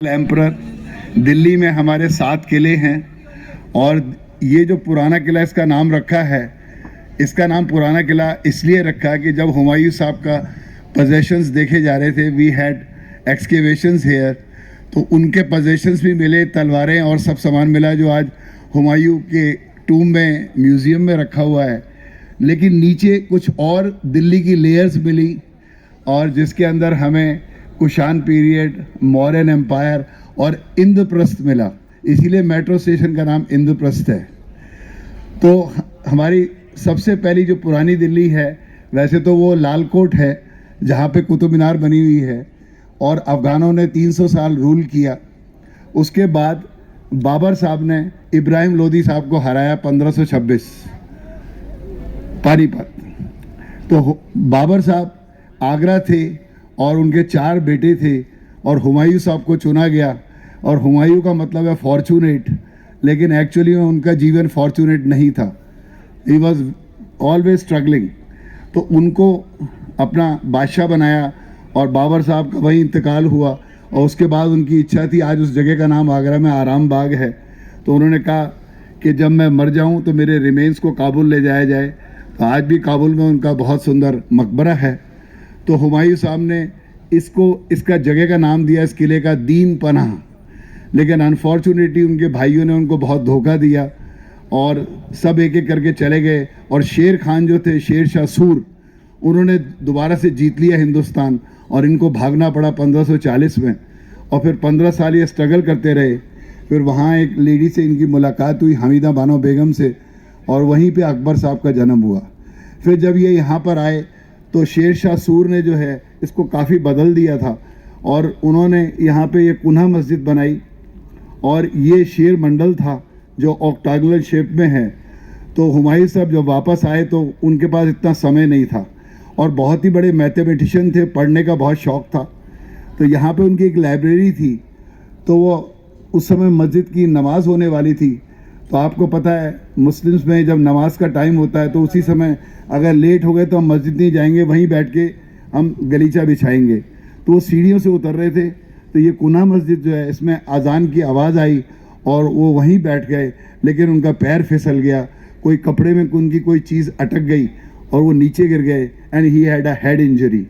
Emperor Delhi में हमारे 7 किले हैं और ये जो पुराना किला इसका नाम रखा है, इसका नाम पुराना किला इसलिए रखा कि जब हुमायूं साहब का पोजेशंस देखे जा रहे थे, वी हैड एक्सकेवेशंस हेयर, तो उनके पोजेशंस भी मिले, तलवारें और सब सामान मिला जो आज हुमायूं के टूम में म्यूज़ियम में रखा हुआ है। लेकिन नीचे कुछ और दिल्ली की लेयर्स मिली और जिसके अंदर हमें कुषाण पीरियड, मौर्यन एम्पायर और इंद्रप्रस्थ मिला, इसीलिए मेट्रो स्टेशन का नाम इंद्रप्रस्थ है। तो हमारी सबसे पहली जो पुरानी दिल्ली है, वैसे तो वो लाल कोट है जहाँ पे कुतुब मीनार बनी हुई है और अफ़गानों ने 300 साल रूल किया। उसके बाद बाबर साहब ने इब्राहिम लोदी साहब को हराया 1526 पानीपत। तो बाबर साहब आगरा थे और उनके 4 बेटे थे और हुमायूं साहब को चुना गया। और हुमायूं का मतलब है फॉर्चूनेट, लेकिन एक्चुअली में उनका जीवन फॉर्चूनेट नहीं था, ही वॉज ऑलवेज स्ट्रगलिंग। तो उनको अपना बादशाह बनाया और बाबर साहब का वही इंतकाल हुआ और उसके बाद उनकी इच्छा थी, आज उस जगह का नाम आगरा में आराम बाग है, तो उन्होंने कहा कि जब मैं मर जाऊं तो मेरे रिमेन्स को काबुल ले जाया जाए। तो आज भी काबुल में उनका बहुत सुंदर मकबरा है। तो हुमायूं साहब ने इसका जगह का नाम दिया इस किले का दीन पनाह, लेकिन अनफॉर्चुनेटली उनके भाइयों ने उनको बहुत धोखा दिया और सब एक एक करके चले गए। और शेर खान जो थे, शेर शाह सूर, उन्होंने दोबारा से जीत लिया हिंदुस्तान और इनको भागना पड़ा 1540 में। और फिर 15 साल ये स्ट्रगल करते रहे। फिर वहाँ एक लेडी से इनकी मुलाकात हुई, हमीदा बानो बेगम से, और वहीं पे अकबर साहब का जन्म हुआ। फिर जब ये यहाँ पर आए तो शेर शाह सूर ने जो है इसको काफ़ी बदल दिया था और उन्होंने यहाँ पे ये कुन्हा मस्जिद बनाई और ये शेर मंडल था जो ऑक्टागोनल शेप में है। तो हुमायूं साहब जब वापस आए तो उनके पास इतना समय नहीं था और बहुत ही बड़े मैथमेटिशियन थे, पढ़ने का बहुत शौक़ था। तो यहाँ पे उनकी एक लाइब्रेरी थी, तो वो उस समय मस्जिद की नमाज़ होने वाली थी। तो आपको पता है मुस्लिम्स में जब नमाज का टाइम होता है तो उसी समय अगर लेट हो गए तो हम मस्जिद नहीं जाएंगे, वहीं बैठ के हम गलीचा बिछाएंगे। तो वो सीढ़ियों से उतर रहे थे, तो ये कुन्हा मस्जिद जो है इसमें अजान की आवाज़ आई और वो वहीं बैठ गए, लेकिन उनका पैर फिसल गया, कोई कपड़े में उनकी कोई चीज़ अटक गई और वो नीचे गिर गए and he had a head injury.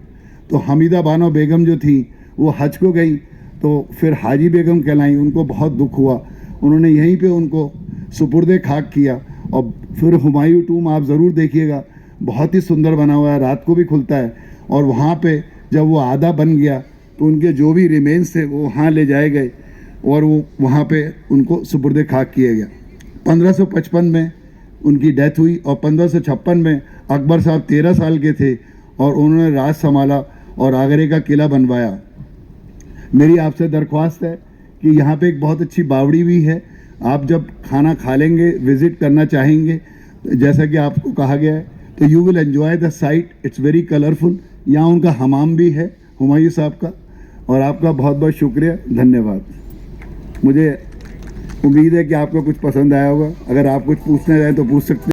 तो हमीदा बानो बेगम जो थी वो हज को गई, तो फिर हाजी बेगम कहलाई, उनको बहुत दुख हुआ। उन्होंने यहीं पे उनको सुपुर्दे खाक किया। और फिर हुमायूं टूम आप ज़रूर देखिएगा, बहुत ही सुंदर बना हुआ है, रात को भी खुलता है। और वहाँ पे जब वो आधा बन गया तो उनके जो भी रिमेन्स थे वो वहाँ ले जाए गए और वो वहाँ पे उनको सुपुर्दे खाक किया गया। 1555 में उनकी डेथ हुई और 1556 में अकबर साहब 13 साल के थे और उन्होंने राज संभाला और आगरे का किला बनवाया। मेरी आपसे दरख्वास्त है कि यहाँ पे एक बहुत अच्छी बावड़ी भी है, आप जब खाना खा लेंगे, विज़िट करना चाहेंगे, जैसा कि आपको कहा गया है, तो you will enjoy the site, it's very colourful. यहाँ उनका हमाम भी है हुमायूं साहब का। और आपका बहुत बहुत शुक्रिया, धन्यवाद। मुझे उम्मीद है कि आपको कुछ पसंद आया होगा। अगर आप कुछ पूछना चाहें तो पूछ सकते हैं।